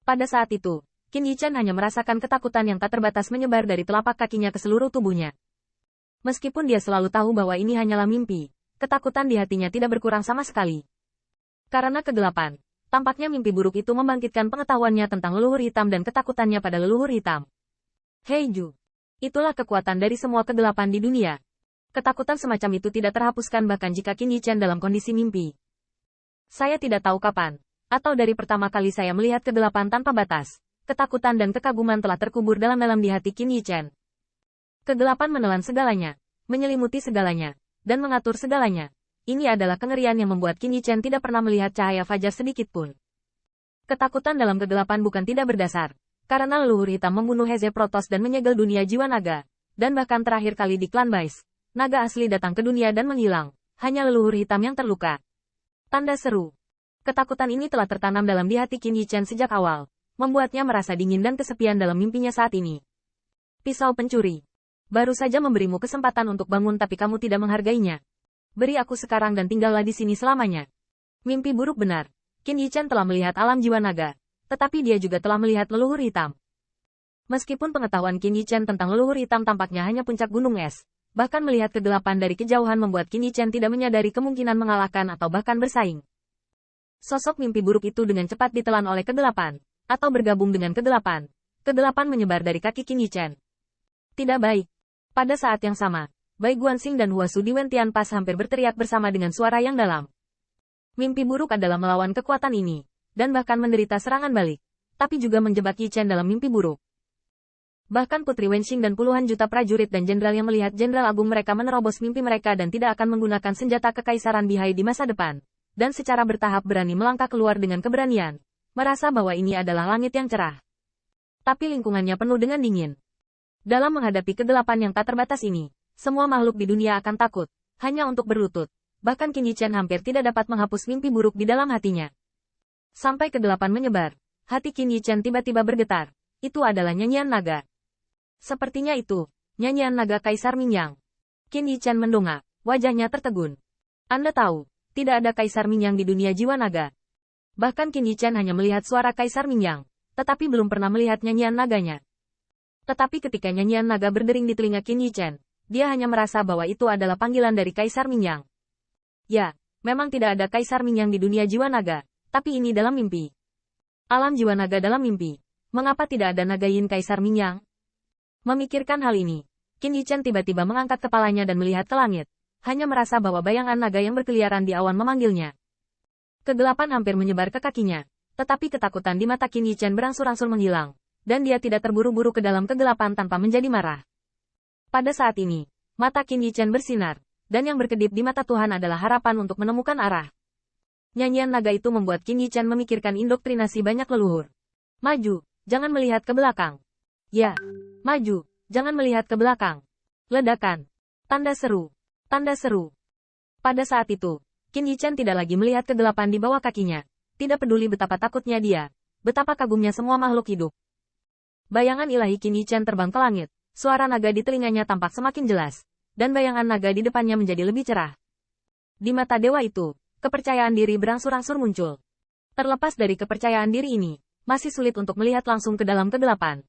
Pada saat itu, Qin Yichan hanya merasakan ketakutan yang tak terbatas menyebar dari telapak kakinya ke seluruh tubuhnya. Meskipun dia selalu tahu bahwa ini hanyalah mimpi, ketakutan di hatinya tidak berkurang sama sekali. Karena kegelapan, tampaknya mimpi buruk itu membangkitkan pengetahuannya tentang leluhur hitam dan ketakutannya pada leluhur hitam. Heiju. Itulah kekuatan dari semua kegelapan di dunia. Ketakutan semacam itu tidak terhapuskan bahkan jika Qin Yichan dalam kondisi mimpi. Saya tidak tahu kapan, atau dari pertama kali saya melihat kegelapan tanpa batas, ketakutan dan kekaguman telah terkubur dalam-dalam di hati Qin Yichan. Kegelapan menelan segalanya, menyelimuti segalanya, dan mengatur segalanya. Ini adalah kengerian yang membuat Qin Yichan tidak pernah melihat cahaya fajar sedikit pun. Ketakutan dalam kegelapan bukan tidak berdasar, karena leluhur hitam membunuh Heze Protoss dan menyegel dunia jiwa naga, dan bahkan terakhir kali di klan Bais, naga asli datang ke dunia dan menghilang, hanya leluhur hitam yang terluka. Tanda seru. Ketakutan ini telah tertanam dalam di hati Qin Yichan sejak awal, membuatnya merasa dingin dan kesepian dalam mimpinya saat ini. Pisau pencuri. Baru saja memberimu kesempatan untuk bangun tapi kamu tidak menghargainya. Beri aku sekarang dan tinggallah di sini selamanya. Mimpi buruk benar. Qin Yichan telah melihat alam jiwa naga, tetapi dia juga telah melihat leluhur hitam. Meskipun pengetahuan Qin Yichan tentang leluhur hitam tampaknya hanya puncak gunung es, bahkan melihat kegelapan dari kejauhan membuat Qin Yichan tidak menyadari kemungkinan mengalahkan atau bahkan bersaing. Sosok mimpi buruk itu dengan cepat ditelan oleh kegelapan, atau bergabung dengan kegelapan. Kegelapan menyebar dari kaki Qin Yichan. Tidak baik. Pada saat yang sama, Bai Guanxing dan Huasu di Wentian Pass hampir berteriak bersama dengan suara yang dalam. Mimpi buruk adalah melawan kekuatan ini, dan bahkan menderita serangan balik, tapi juga menjebak Yichan dalam mimpi buruk. Bahkan Putri Wenxing dan puluhan juta prajurit dan jenderal yang melihat jenderal agung mereka menerobos mimpi mereka dan tidak akan menggunakan senjata kekaisaran Bihai di masa depan, dan secara bertahap berani melangkah keluar dengan keberanian, merasa bahwa ini adalah langit yang cerah. Tapi lingkungannya penuh dengan dingin. Dalam menghadapi kegelapan yang tak terbatas ini, semua makhluk di dunia akan takut, hanya untuk berlutut. Bahkan Qin Yichan hampir tidak dapat menghapus mimpi buruk di dalam hatinya. Sampai kegelapan menyebar, hati Qin Yichan tiba-tiba bergetar. Itu adalah nyanyian naga. Sepertinya itu, nyanyian naga Kaisar Mingyang. Qin Yichan mendongak, wajahnya tertegun. Anda tahu, tidak ada Kaisar Mingyang di dunia jiwa naga. Bahkan Qin Yichan hanya melihat suara Kaisar Mingyang, tetapi belum pernah melihat nyanyian naganya. Tetapi ketika nyanyian naga berdering di telinga Qin Yichan, dia hanya merasa bahwa itu adalah panggilan dari Kaisar Mingyang. Ya, memang tidak ada Kaisar Mingyang di dunia jiwa naga, tapi ini dalam mimpi. Alam jiwa naga dalam mimpi. Mengapa tidak ada naga Yin Kaisar Mingyang? Memikirkan hal ini, Qin Yichan tiba-tiba mengangkat kepalanya dan melihat ke langit, hanya merasa bahwa bayangan naga yang berkeliaran di awan memanggilnya. Kegelapan hampir menyebar ke kakinya, tetapi ketakutan di mata Qin Yichan berangsur-angsur menghilang, dan dia tidak terburu-buru ke dalam kegelapan tanpa menjadi marah. Pada saat ini, mata Qin Yichan bersinar, dan yang berkedip di mata Tuhan adalah harapan untuk menemukan arah. Nyanyian naga itu membuat Qin Yichan memikirkan indoktrinasi banyak leluhur. Maju, jangan melihat ke belakang. Ya, maju, jangan melihat ke belakang. Ledakan. Tanda seru. Tanda seru. Pada saat itu, Qin Yichan tidak lagi melihat kegelapan di bawah kakinya. Tidak peduli betapa takutnya dia, betapa kagumnya semua makhluk hidup. Bayangan ilahi Qin Yichan terbang ke langit, suara naga di telinganya tampak semakin jelas, dan bayangan naga di depannya menjadi lebih cerah. Di mata dewa itu, kepercayaan diri berangsur-angsur muncul. Terlepas dari kepercayaan diri ini, masih sulit untuk melihat langsung ke dalam kegelapan.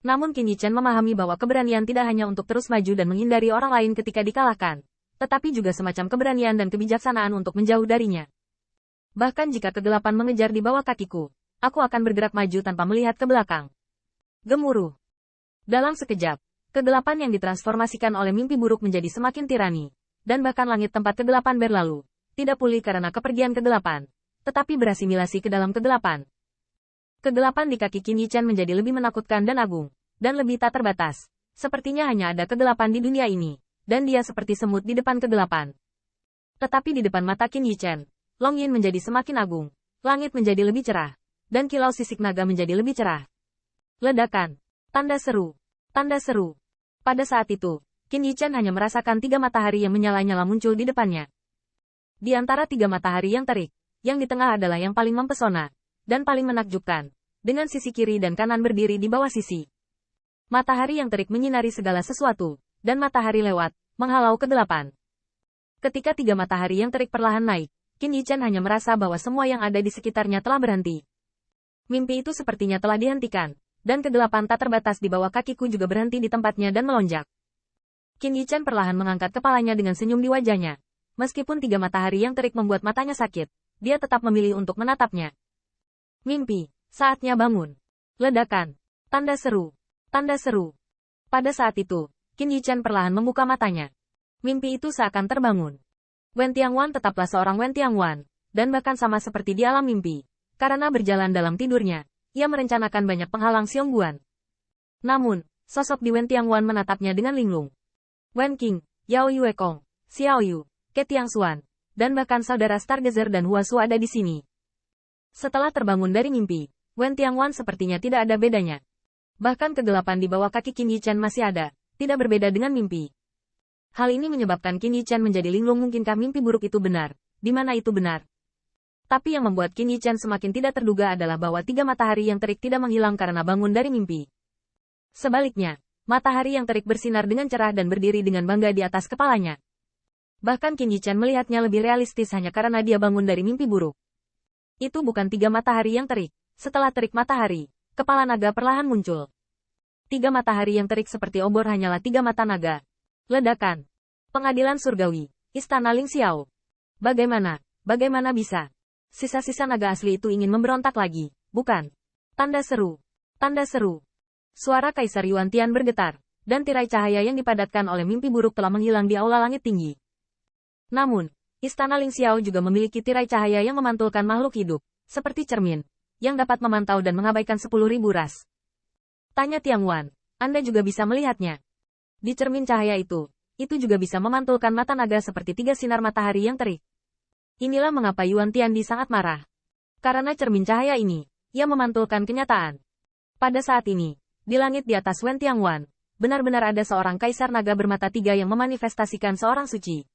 Namun Qin Yichan memahami bahwa keberanian tidak hanya untuk terus maju dan menghindari orang lain ketika dikalahkan, tetapi juga semacam keberanian dan kebijaksanaan untuk menjauh darinya. Bahkan jika kegelapan mengejar di bawah kakiku, aku akan bergerak maju tanpa melihat ke belakang. Gemuruh. Dalam sekejap, kegelapan yang ditransformasikan oleh mimpi buruk menjadi semakin tirani, dan bahkan langit tempat kegelapan berlalu, tidak pulih karena kepergian kegelapan, tetapi berasimilasi ke dalam kegelapan. Kegelapan di kaki Qin Yichan menjadi lebih menakutkan dan agung, dan lebih tak terbatas. Sepertinya hanya ada kegelapan di dunia ini, dan dia seperti semut di depan kegelapan. Tetapi di depan mata Qin Yichan, Long Yin menjadi semakin agung, langit menjadi lebih cerah, dan kilau sisik naga menjadi lebih cerah. Ledakan. Tanda seru. Tanda seru. Pada saat itu, Qin Yichan hanya merasakan 3 matahari yang menyala-nyala muncul di depannya. Di antara 3 matahari yang terik, yang di tengah adalah yang paling mempesona, dan paling menakjubkan, dengan sisi kiri dan kanan berdiri di bawah sisi. Matahari yang terik menyinari segala sesuatu, dan matahari lewat, menghalau kegelapan. Ketika 3 matahari yang terik perlahan naik, Qin Yichan hanya merasa bahwa semua yang ada di sekitarnya telah berhenti. Mimpi itu sepertinya telah dihentikan, dan kegelapan tak terbatas di bawah kakiku juga berhenti di tempatnya dan melonjak. Qin Yichen perlahan mengangkat kepalanya dengan senyum di wajahnya. Meskipun 3 matahari yang terik membuat matanya sakit, dia tetap memilih untuk menatapnya. Mimpi, saatnya bangun. Ledakan. Tanda seru. Tanda seru. Pada saat itu, Qin Yichen perlahan membuka matanya. Mimpi itu seakan terbangun. Wen Tianguan tetaplah seorang Wen Tianguan, dan bahkan sama seperti di alam mimpi. Karena berjalan dalam tidurnya, ia merencanakan banyak penghalang Xiongguan. Namun, sosok di Wen Tianguan menatapnya dengan linglung. Wen Qing, Yao Yue Kong, Xiao Yu, Ke Tiangxuan, dan bahkan saudara Stargazer dan Hua Su ada di sini. Setelah terbangun dari mimpi, Wen Tianguan sepertinya tidak ada bedanya. Bahkan kegelapan di bawah kaki Qin Yichen masih ada, tidak berbeda dengan mimpi. Hal ini menyebabkan Qin Yichen menjadi linglung. Mungkinkah mimpi buruk itu benar? Di mana itu benar? Tapi yang membuat Qin Yichen semakin tidak terduga adalah bahwa 3 matahari yang terik tidak menghilang karena bangun dari mimpi. Sebaliknya, matahari yang terik bersinar dengan cerah dan berdiri dengan bangga di atas kepalanya. Bahkan Qin Yichen melihatnya lebih realistis hanya karena dia bangun dari mimpi buruk. Itu bukan 3 matahari yang terik. Setelah terik matahari, kepala naga perlahan muncul. 3 matahari yang terik seperti obor hanyalah 3 mata naga. Ledakan. Pengadilan surgawi. Istana Ling Xiao. Bagaimana bisa? Sisa-sisa naga asli itu ingin memberontak lagi, bukan? Tanda seru. Tanda seru. Suara Kaisar Yuan Tian bergetar, dan tirai cahaya yang dipadatkan oleh mimpi buruk telah menghilang di aula langit tinggi. Namun, Istana Ling Xiao juga memiliki tirai cahaya yang memantulkan makhluk hidup, seperti cermin, yang dapat memantau dan mengabaikan 10.000 ras. Tanya Tiangwan, Anda juga bisa melihatnya. Di cermin cahaya itu juga bisa memantulkan mata naga seperti 3 sinar matahari yang terik. Inilah mengapa Yuan Tiandi sangat marah. Karena cermin cahaya ini, ia memantulkan kenyataan. Pada saat ini, di langit di atas Wen Tiangwan, benar-benar ada seorang kaisar naga bermata 3 yang memanifestasikan seorang suci.